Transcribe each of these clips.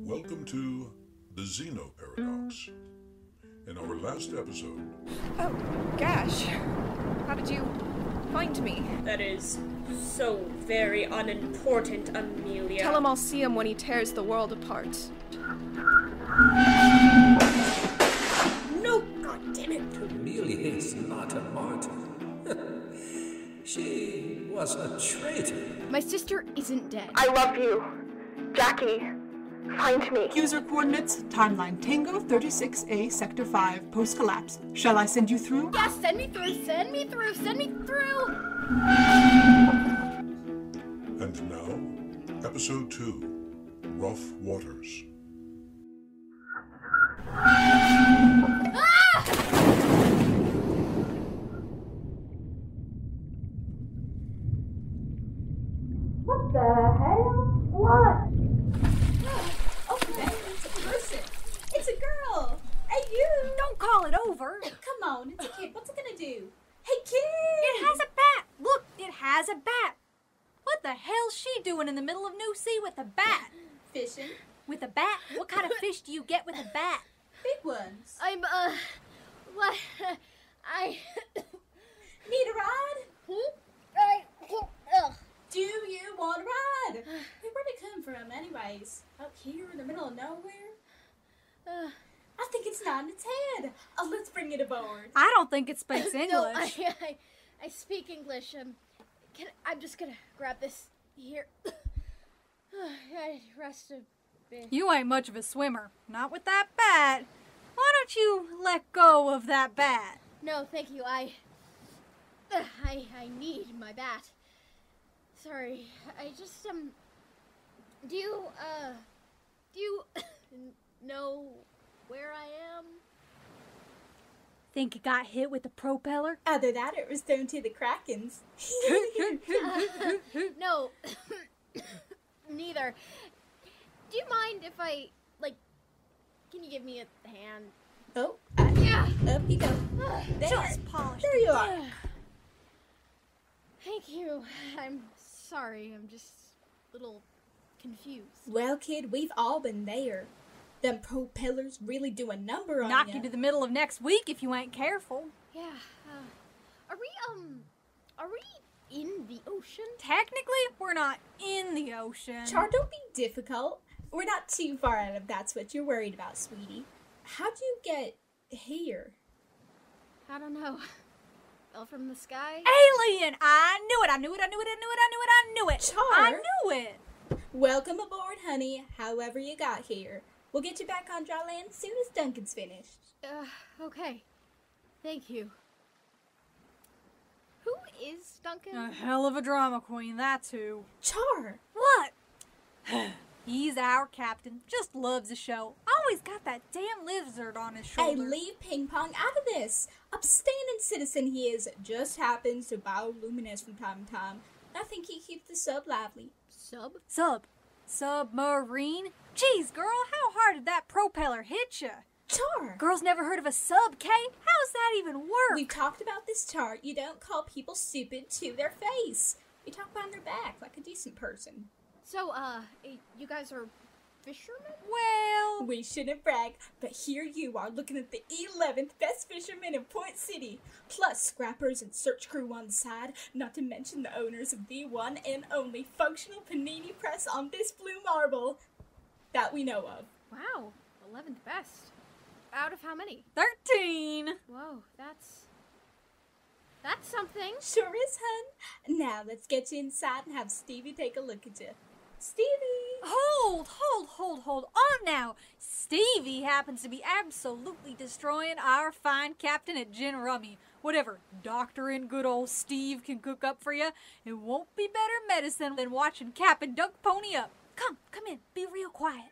Welcome to the ZENO paradox. In our last episode... Oh, gosh. How did you find me? That is so very unimportant, Amelia. Tell him I'll see him when he tears the world apart. No, goddammit. Amelia is not a martyr. She was a traitor. My sister isn't dead. I love you. Jackie, find me. User coordinates, timeline Tango 36A Sector 5, post-collapse. Shall I send you through? Yes, send me through, send me through, send me through! And now, Episode 2, Rough Waters. What the hell? What? Oh, man, it's a person. It's a girl. Hey, you. Don't call it over. Come on, it's a kid. What's it gonna do? Hey, kid. It has a bat. Look, it has a bat. What the hell's she doing in the middle of New Sea with a bat? Fishing. With a bat? What kind of fish do you get with a bat? Big ones. What? I... Need a ride? Ugh. Do you want a ride? Hey, where'd it come from, anyways? Out here in the middle of nowhere? I think it's nodding its head. Oh, let's bring it aboard. I don't think it speaks English. No, I speak English. I'm just gonna grab this here. I rest a bit. You ain't much of a swimmer. Not with that bat. Why don't you let go of that bat? No, thank you. I need my bat. Sorry. I just do you know where I am? Think it got hit with the propeller? Either that or it was thrown to the Krakens. No. Neither. Do you mind if I, can you give me a hand? Oh, Yeah. up you go. There. Just polished. There you are. Thank you. I'm sorry. I'm just a little confused. Well, kid, we've all been there. Them propellers really do a number on Knock ya. you to the middle of next week if you ain't careful. Yeah. Are we in the ocean? Technically, we're not in the ocean. Char, don't be difficult. We're not too far out if that's what you're worried about, sweetie. How'd you get here? I don't know. Fell from the sky? Alien! I knew it! Char! I knew it! Welcome aboard, honey, however you got here. We'll get you back on dry land as soon as Duncan's finished. Okay. Thank you. Who is Duncan? A hell of a drama queen, that's who. Char! What? He's our captain. Just loves the show. Always got that damn lizard on his shoulder. Hey, leave ping pong out of this. Upstanding citizen he is. Just happens to borrow luminous from time to time. I think he keeps the sub lively. Submarine? Jeez, girl, how hard did that propeller hit you? Char! Girls never heard of a sub, Kate? How does that even work? We've talked about this, Char. You don't call people stupid to their face. You talk behind their back like a decent person. So, you guys are fishermen? Well, We shouldn't brag, but here you are looking at the 11th best fishermen in Point City, plus scrappers and search crew on the side, not to mention the owners of the one and only functional panini press on this blue marble that we know of. Wow, 11th best. Out of how many? 13. Whoa, that's something. Sure is, hun. Now let's get you inside and have Stevie take a look at you. Stevie! Hold on now. Stevie happens to be absolutely destroying our fine captain at Gin Rummy. Whatever doctor and good old Steve can cook up for you, it won't be better medicine than watching Cap and Dunk pony up. Come in, be real quiet.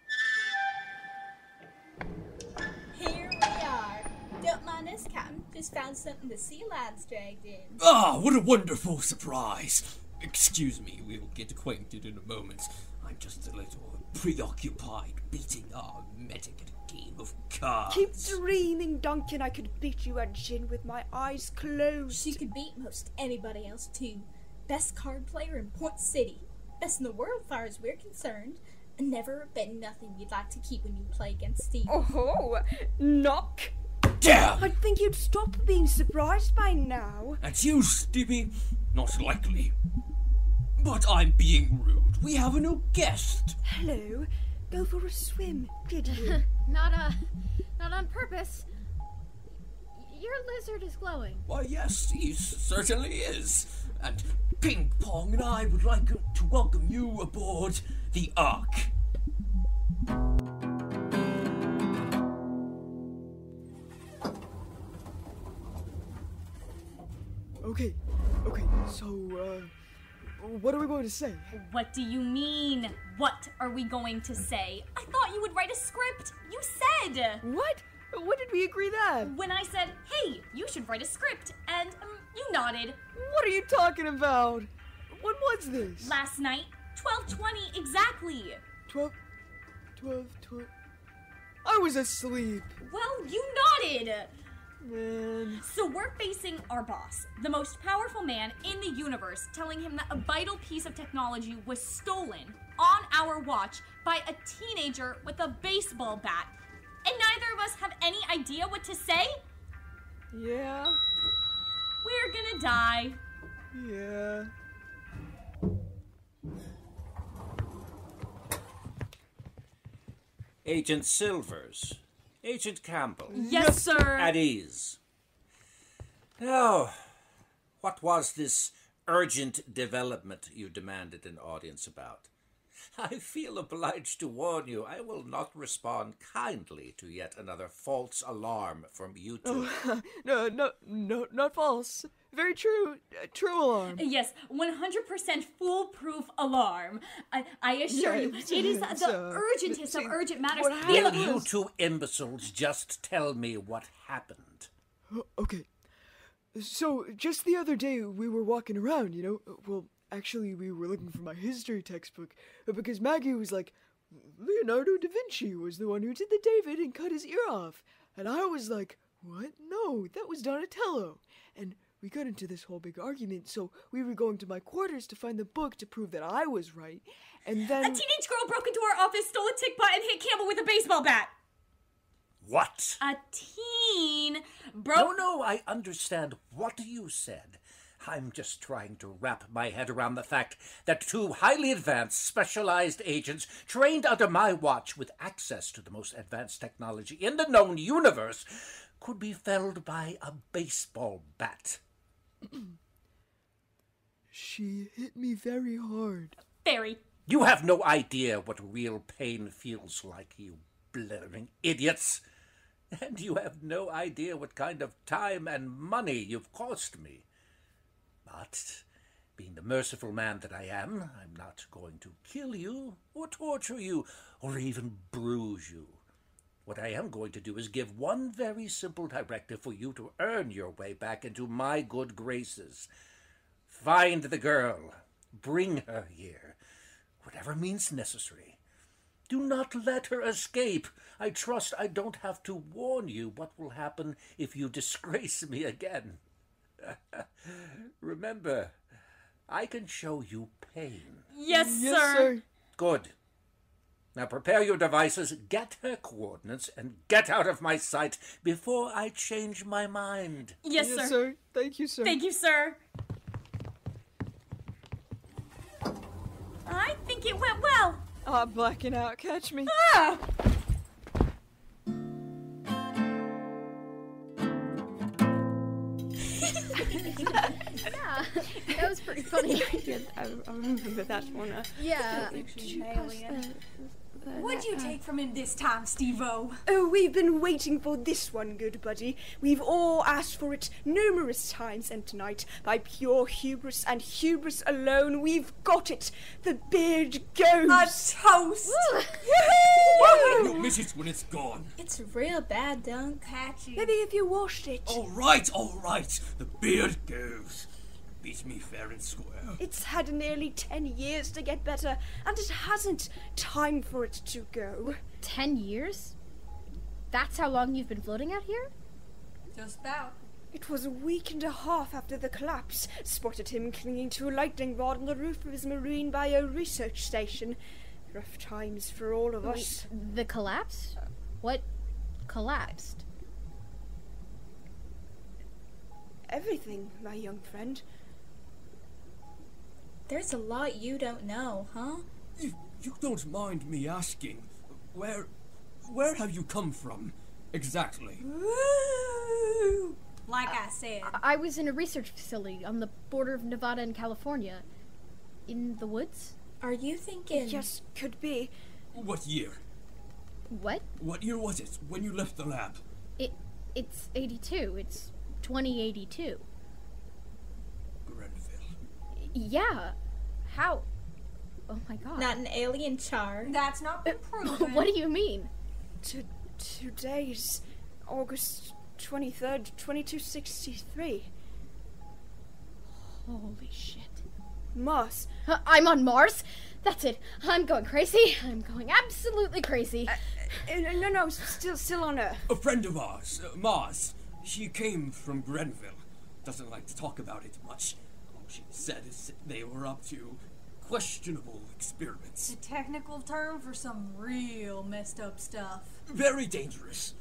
Here we are. Don't mind us, Captain. Just found something the sea lions dragged in. Ah, what a wonderful surprise. Excuse me, we'll get acquainted in a moment. I'm just a little preoccupied beating our medic at a game of cards. Keep dreaming, Duncan. I could beat you at gin with my eyes closed. She could beat most anybody else, too. Best card player in Point City. Best in the world, far as we're concerned. Never been nothing you'd like to keep when you play against Steve. Oh, knock. Damn! I'd think you'd stop being surprised by now. That's you, Stevie. Not likely. But I'm being rude. We have a new guest. Hello. Go for a swim, did you? Not on purpose. Your lizard is glowing. Why, yes, he certainly is. And Ping Pong and I would like to welcome you aboard the Ark. Okay, so, what are we going to say? What do you mean? What are we going to say? I thought you would write a script. You said. What? When did we agree that? When I said, hey, you should write a script, and you nodded. What are you talking about? When was this? Last night, 12:20 exactly. 12. I was asleep. Well, you nodded. Man. So we're facing our boss, the most powerful man in the universe, telling him that a vital piece of technology was stolen on our watch by a teenager with a baseball bat. And neither of us have any idea what to say? Yeah. We're gonna die. Yeah. Agent Silvers. Agent Campbell. Yes, sir. At ease. Now, what was this urgent development you demanded an audience about? I feel obliged to warn you, I will not respond kindly to yet another false alarm from you two. Oh, no, not false. Very true. True alarm. Yes, 100% foolproof alarm. I assure you, it is the urgentest of urgent matters. Will you two imbeciles just tell me what happened? Okay. So, just the other day, we were walking around, well, actually, we were looking for my history textbook, because Maggie was like, Leonardo da Vinci was the one who did the David and cut his ear off. And I was like, what? No, that was Donatello. And we got into this whole big argument, so we were going to my quarters to find the book to prove that I was right, and then... A teenage girl broke into our office, stole a tick bot, and hit Campbell with a baseball bat. What? A teen broke... No, I understand what you said. I'm just trying to wrap my head around the fact that two highly advanced, specialized agents trained under my watch with access to the most advanced technology in the known universe could be felled by a baseball bat. She hit me very hard. Very. You have no idea what real pain feels like, you blithering idiots. And you have no idea what kind of time and money you've cost me. But, being the merciful man that I am, I'm not going to kill you, or torture you, or even bruise you. What I am going to do is give one very simple directive for you to earn your way back into my good graces. Find the girl. Bring her here. Whatever means necessary. Do not let her escape. I trust I don't have to warn you what will happen if you disgrace me again. Remember, I can show you pain. Yes, sir. Good. Now prepare your devices, get her coordinates, and get out of my sight before I change my mind. Yes, sir. Thank you, sir. Thank you, sir. I think it went well. I'm blacking out. Catch me. Ah! Yeah, that was pretty funny. I remember that one. Yeah. What'd you take from him this time, Steve-O? Oh, we've been waiting for this one, good buddy. We've all asked for it numerous times, and tonight, by pure hubris and hubris alone, we've got it. The beard ghost. A toast! You'll miss it when it's gone. It's real bad, don't Patchy. Maybe if you washed it. All right. The beard goes. Beat me fair and square. It's had nearly 10 years to get better, and it hasn't. Time for it to go. 10 years? That's how long you've been floating out here? Just about. It was a week and a half after the collapse. Spotted him clinging to a lightning rod on the roof of his marine bio research station. Rough times for all of us. The collapse? What collapsed? Everything, my young friend. There's a lot you don't know, huh? You don't mind me asking, where have you come from, exactly? Woo! Like I said. I was in a research facility on the border of Nevada and California. In the woods? Are you thinking... Yes, could be. What year? What? What year was it when you left the lab? It's 82. It's 2082. Grenville. Yeah. How? Oh my god. Not an alien char. That's not been proven. What do you mean? Today's August 23rd, 2263. Holy shit. Mars. I'm on Mars? That's it. I'm going crazy. I'm going absolutely crazy. No, still on Earth. A friend of ours, Mars. She came from Grenville. Doesn't like to talk about it much. All she said is they were up to questionable experiments. It's a technical term for some real messed up stuff. Very dangerous.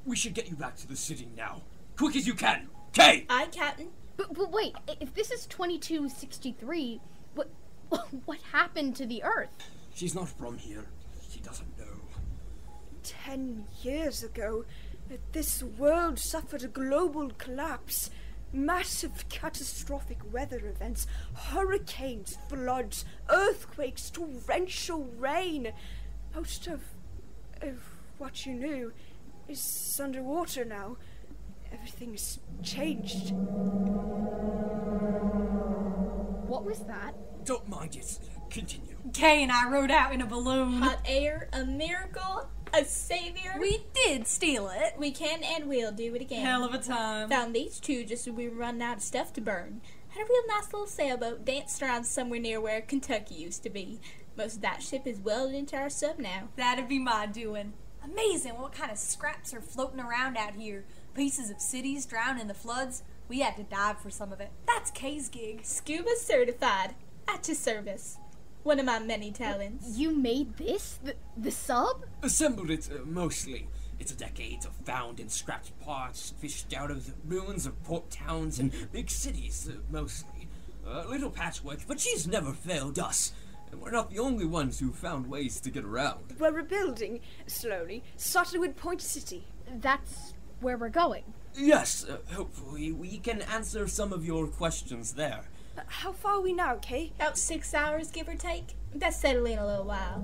We should get you back to the city now. Quick as you can. Kay! Aye, Captain. But wait, if this is 2263, what happened to the Earth? She's not from here. She doesn't know. 10 years ago, this world suffered a global collapse. Massive catastrophic weather events, hurricanes, floods, earthquakes, torrential rain. Most of what you knew is underwater now. Everything's changed. What was that? Don't mind it. Continue. Kay and I rode out in a balloon. Hot air, a miracle, a savior. We did steal it. We can and will do it again. Hell of a time. Found these two just as we were running out of stuff to burn. Had a real nice little sailboat danced around somewhere near where Kentucky used to be. Most of that ship is welded into our sub now. That'd be my doing. Amazing what kind of scraps are floating around out here. Pieces of cities drowned in the floods. We had to dive for some of it. That's Kay's gig. Scuba certified. At your service. One of my many talents. You made this? The sub? Assembled it, mostly. It's a decade of found and scrapped parts, fished out of the ruins of port towns and big cities, mostly. A little patchwork, but she's never failed us. And we're not the only ones who found ways to get around. We're rebuilding, slowly, starting with Point City. That's where we're going. Yes, hopefully we can answer some of your questions there. How far are we now, Kay? About 6 hours, give or take. That's settling a little while.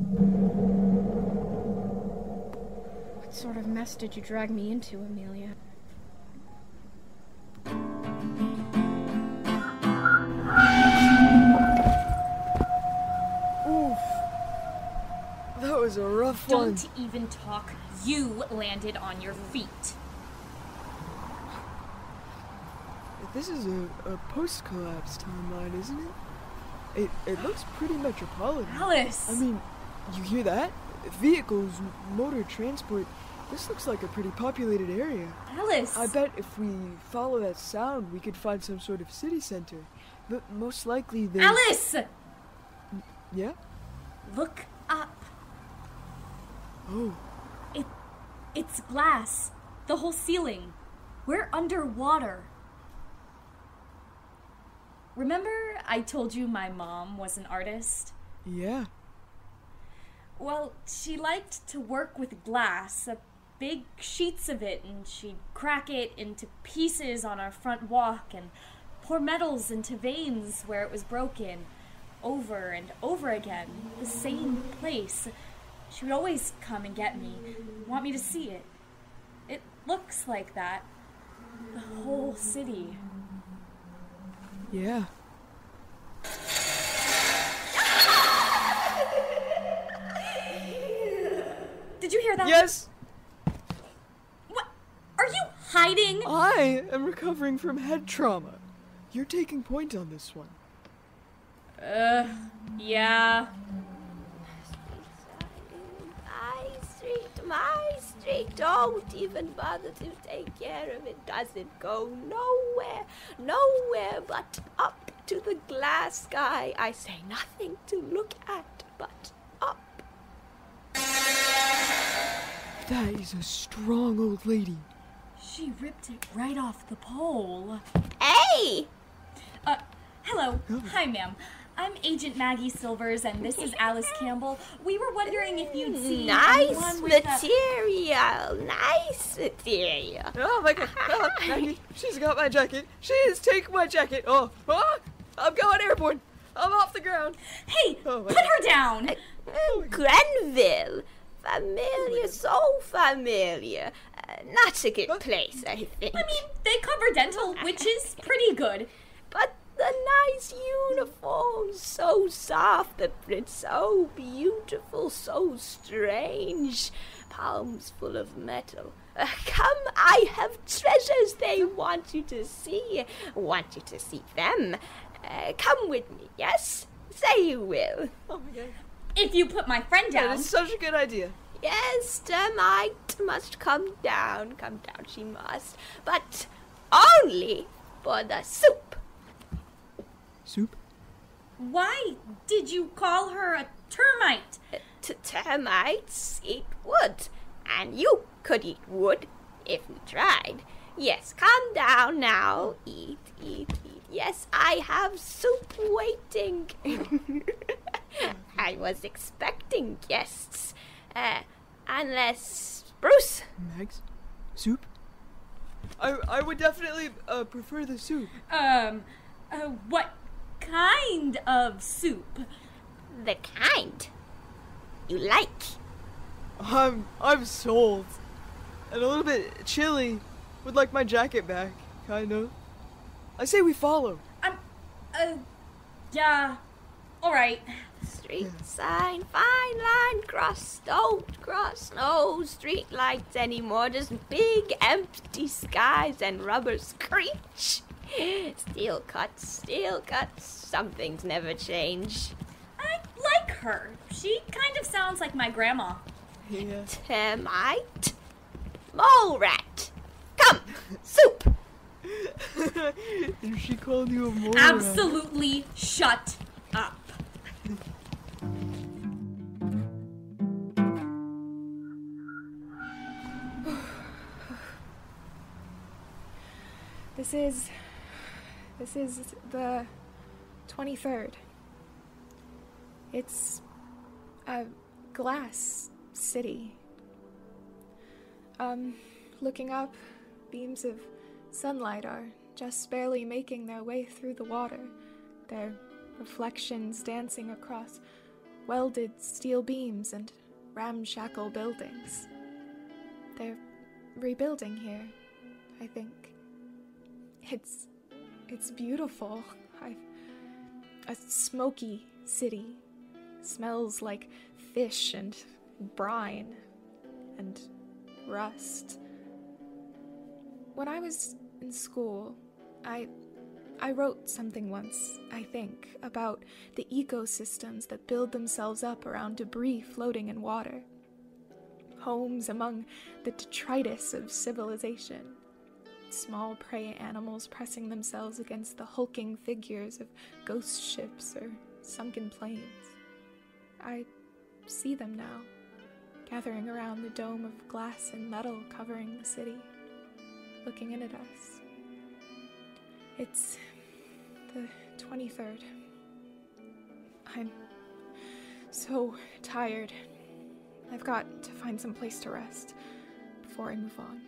What sort of mess did you drag me into, Amelia? Oof. That was a rough one. Don't even talk. You landed on your feet. This is a post-collapse timeline, isn't it? It looks pretty metropolitan. Alice! I mean, you hear that? Vehicles, motor transport. This looks like a pretty populated area. Alice! I bet if we follow that sound, we could find some sort of city center. But most likely there's... Alice! Yeah? Look up. Oh. It's glass. The whole ceiling. We're underwater. Remember I told you my mom was an artist? Yeah. Well, she liked to work with glass, big sheets of it, and she'd crack it into pieces on our front walk and pour metals into veins where it was broken, over and over again, the same place. She would always come and get me, want me to see it. It looks like that. The whole city. Yeah. Did you hear that? Yes! What? Are you hiding? I am recovering from head trauma. You're taking point on this one. Yeah. My street, don't even bother to take care of it. Doesn't go nowhere but up to the glass sky. I say nothing to look at but up. That is a strong old lady. She ripped it right off the pole. Hey! Hello. Hi, ma'am. I'm Agent Maggie Silvers, and this is Alice Campbell. We were wondering if you'd see Nice anyone with material. Nice material. Oh my god. Oh, Maggie, she's got my jacket. She has taken my jacket. Oh, I'm going airborne. I'm off the ground. Hey, put her down. Grenville. Familiar, so familiar. Not a good place, I think. I mean, they cover dental, which is pretty good. But the nice uniforms, so soft, the print so beautiful, so strange. Palms full of metal. Come, I have treasures they want you to see. Want you to see them. Come with me, yes? Say you will. Oh my god. If you put my friend down. That is such a good idea. Yes, Termite must come down she must. But only for the soup. Soup? Why did you call her a termite? Termites eat wood, and you could eat wood if you tried. Yes, come down now. Eat. Yes, I have soup waiting. I was expecting guests. Unless... Bruce? Mags? Soup? I would definitely prefer the soup. What kind of soup? The kind you like. I'm sold. And a little bit chilly. Would like my jacket back, kind of. I say we follow. Yeah. Alright. Street sign, fine line, cross, don't cross, no street lights anymore, just big empty skies and rubber screech. Steel cuts, some things never change. I like her. She kind of sounds like my grandma. Yeah. Termite? Mole rat. Come, soup. She called you a mole Absolutely shut up. This is the 23rd. It's a glass city. Looking up, beams of sunlight are just barely making their way through the water, their reflections dancing across welded steel beams and ramshackle buildings. They're rebuilding here, I think. It's beautiful. A smoky city. Smells like fish and brine and rust. When I was in school, I wrote something once, I think, about the ecosystems that build themselves up around debris floating in water. Homes among the detritus of civilization. Small prey animals pressing themselves against the hulking figures of ghost ships or sunken planes. I see them now, gathering around the dome of glass and metal covering the city, looking in at us. It's the 23rd. I'm so tired. I've got to find some place to rest before I move on.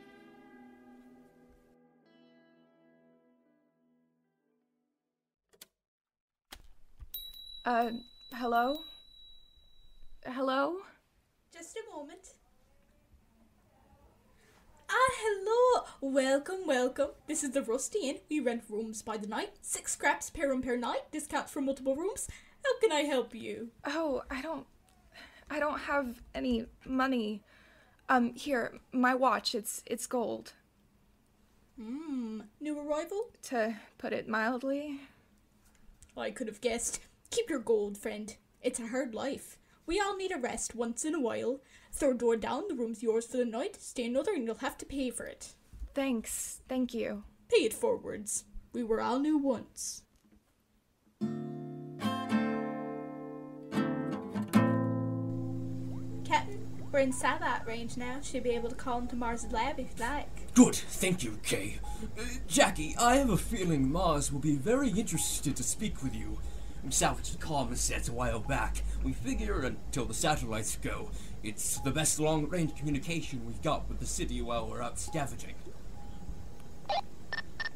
Hello? Hello? Just a moment. Hello! Welcome. This is the Rusty Inn. We rent rooms by the night. 6 scraps per room per night. Discount for multiple rooms. How can I help you? Oh, I don't have any money. Here, my watch, it's gold. New arrival? To put it mildly. I could have guessed. Keep your gold, friend. It's a hard life. We all need a rest once in a while. Third door down, the room's yours for the night. Stay another and you'll have to pay for it. Thanks. Thank you. Pay it forwards. We were all new once. Captain, We're in satellite range now. Should be able to call into Mars' lab if you like. Good, thank you, Kay. Jackie, I have a feeling Mars will be very interested to speak with you. We salvaged the comm set a while back. We figure until the satellites go, it's the best long-range communication we've got with the city while we're out scavenging.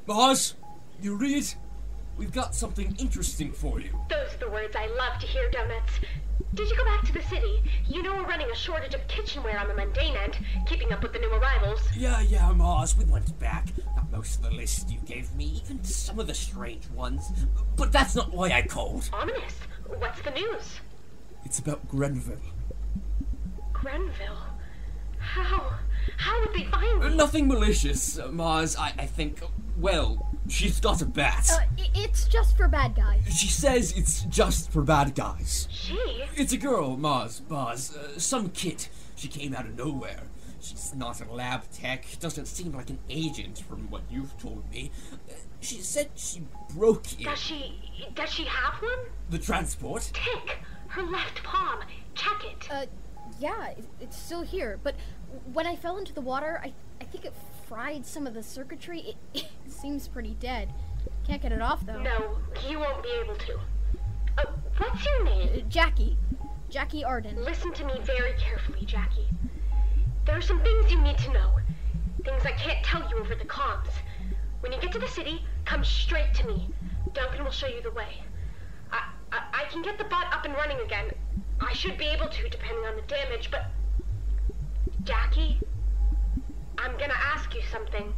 Mars, you read? We've got something interesting for you. Those are the words I love to hear, Donuts. Did you go back to the city? You know we're running a shortage of kitchenware on the mundane end, keeping up with the new arrivals. Yeah, Mars, we went back. Got most of the list you gave me, even some of the strange ones. But that's not why I called. Ominous. What's the news? It's about Grenville. Grenville? How would they find me? Nothing malicious, Mars. I think, well, she's got a bat. It's just for bad guys. She says it's just for bad guys. She? It's a girl, Mars, some kid. She came out of nowhere. She's not a lab tech, doesn't seem like an agent from what you've told me. She said she broke in. Does she have one? The transport? Tick! Her left palm. Check it. Yeah, it's still here, but when I fell into the water, I think it fried some of the circuitry. It seems pretty dead. Can't get it off, though. No, you won't be able to. What's your name? Jackie. Jackie Arden. Listen to me very carefully, Jackie. There are some things you need to know. Things I can't tell you over the comms. When you get to the city, come straight to me. Duncan will show you the way. I can get the bot up and running again. I should be able to, depending on the damage, but... Jackie? I'm gonna ask you something.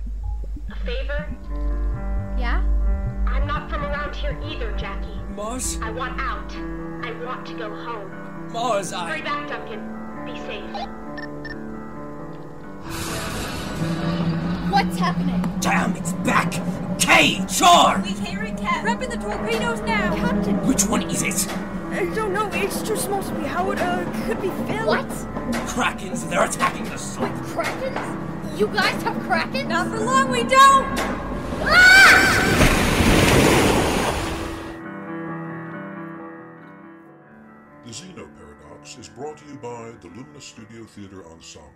A favor? Yeah? I'm not from around here either, Jackie. Mars? I want out. I want to go home. Mars, Hurry back, Duncan. Be safe. What's happening? Damn, it's back! Kay, Char! We hear it, Cap. Repping the torpedoes now. Captain! Which one is it? I don't know. It's too small to be Howard. Could be Phil. What? Krakens, they're attacking us. Wait, Krakens? You guys have Krakens? Not for long, we don't! The ZENO Paradox is brought to you by the Lumina Studio Theatre Ensemble.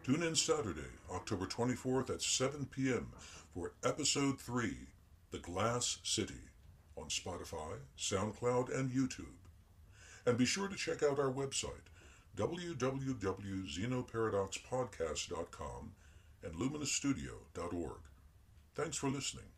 Tune in Saturday, October 24th at 7 p.m. for Episode 3, The Glass City, on Spotify, SoundCloud, and YouTube. And be sure to check out our website, www.zenoparadoxpodcast.com and luminastudio.org. Thanks for listening.